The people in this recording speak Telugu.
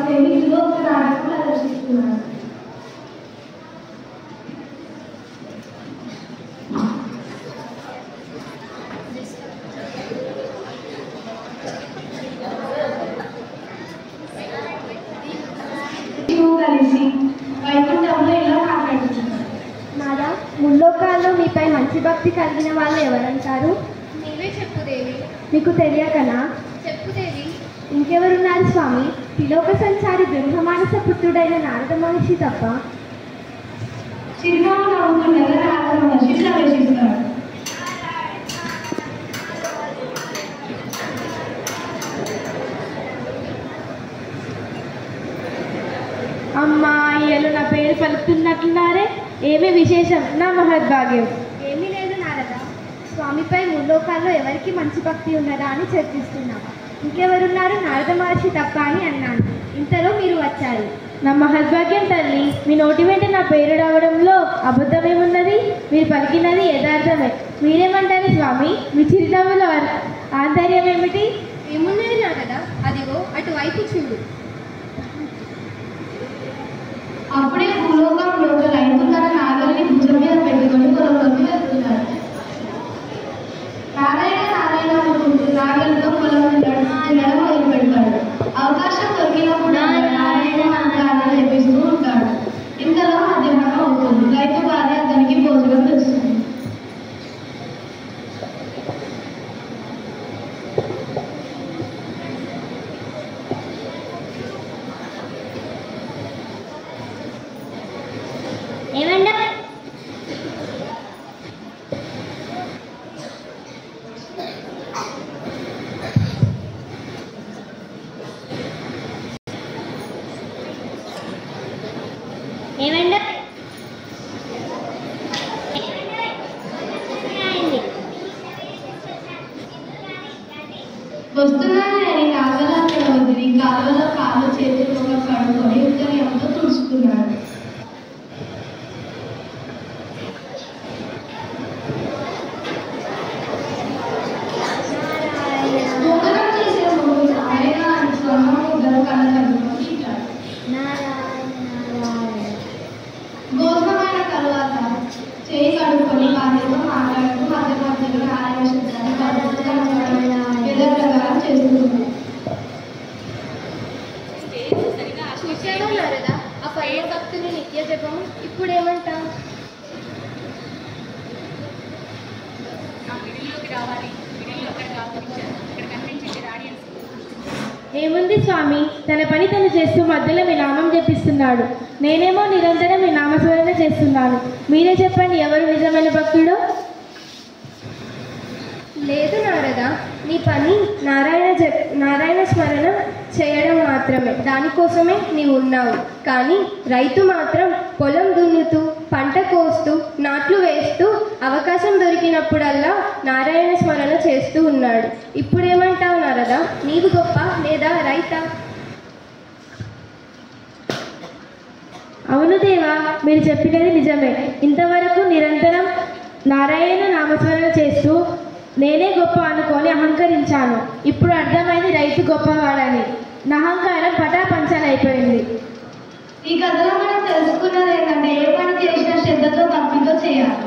స్నేహితులు ఒక నాటకం ప్రదర్శిస్తున్నారు. కలిసి వైకుంఠంలో ఇలా మాట్లాడుతున్నారు. నాదా, ముల్లోకాల్లో మీపై మంచి భక్తి కలిగిన వాళ్ళు ఎవరంటారు? నీవే చెప్పు దేవి. మీకు తెలియకనా? చెప్పు దేవి. ఇంకెవరున్నారు స్వామి? త్రిలోక సంచారి బ్రహ్మమానస పుత్రుడైన నారద మహర్షి తప్ప. చిరునవ్వు నవ్వుతుండగా నారద మహర్షి ప్రవేశిస్తాడు. అమ్మా, అయ్యలు నా పేరు పలుకుతున్నట్లున్నారే, ఏమి విశేషం? నా మహద్భాగ్యం. ఏమీ లేదు నారద, స్వామిపై ముల్లోకాల్లో ఎవరికి మంచి భక్తి ఉన్నదా అని చర్చిస్తున్నాం. ఇంకెవరున్నారు? నారద మహర్షి తప్ప అని అన్నాను. ఇంతలో మీరు వచ్చారు. నా మహద్భాగ్యం తల్లి, మీ నోటి వెంట నా పేరు రావడంలో అబద్ధమేమున్నది? మీరు పలికినది యథార్థమే. మీరేమంటారు స్వామి? మీ చిరునవ్వులో ఆంతర్యం ఏమిటి? ఏమున్నది నారద? అదిగో అటువైపు చూడు. అప్పుడే భూలోకంలో రైతు తన నాగలిని భుజం మీద పెట్టుకొని పొలంలోకి వెళ్తున్నాడు. నారాయణ నారాయణ అనుకుంటూ నాగలితో పొలం తినడం మొదలు పెడతాడు. అవకాశం దొరికినప్పుడు నారాయణ నారాయణ చెప్పిస్తూ ఉంటాడు. ఇంతలో మధ్యాహ్నం అవుతుంది. రైతు భార్య అతనికి భోజనం తెస్తుంది. ఏమండి? ఏమండి? వస్తున్నానని నాగలాన్ని వదిలి కాలువలో కాళ్ళు చేతులు కడుక్కొని ఉత్తరీయంతో తుడుచుకున్నాడు. భోజనం చేసే ముందు నారాయణ అని స్వర్ణం ఇద్దరు కళ్ళ కడుక్కొని తింటాడు. భోజనమైన తరువాత చేయి కడుక్కొని భార్యతో మాట్లాడుతూ మధ్య మధ్యలో నారాయణ శబ్దాన్ని యథాప్రకారం చేస్తుంది. చూశాను నారద, ఆ పరమ భక్తుని నిత్య జపం. ఇప్పుడేమంటావు? ఏముంది స్వామి, తన పని తను చేస్తూ మధ్యలో మీ నామం జపిస్తున్నాడు. నేనేమో నిరంతరం మీ నామస్మరణ చేస్తున్నాను. మీరే చెప్పండి, ఎవరు నిజమైన భక్తుడో? లేదు నారద, నీ పని నారాయణ స్మరణ చేయడం మాత్రమే. దానికోసమే నీవు ఉన్నావు. కానీ రైతు మాత్రం పొలం దున్నుతూ, పంట కోస్తూ, నాట్లు వేస్తూ, అవకాశం దొరికినప్పుడల్లా నారాయణ స్మరణ చేస్తూ ఉన్నాడు. ఇప్పుడేమంటావు నారద? నీవు గొప్ప లేదా రైతా? అవును దేవా, మీరు చెప్పినది నిజమే. ఇంతవరకు నిరంతరం నారాయణ నామస్మరణ చేస్తూ నేనే గొప్ప అనుకొని అహంకరించాను. ఇప్పుడు అర్థమైంది రైతు గొప్పవాడని. నా అహంకారం పటాపంచలైపోయింది. ఈ కథలో మనం తెలుసుకున్నది ఏంటంటే, ఏ పని చేసినా శ్రద్ధతో భక్తితో చేయాలి.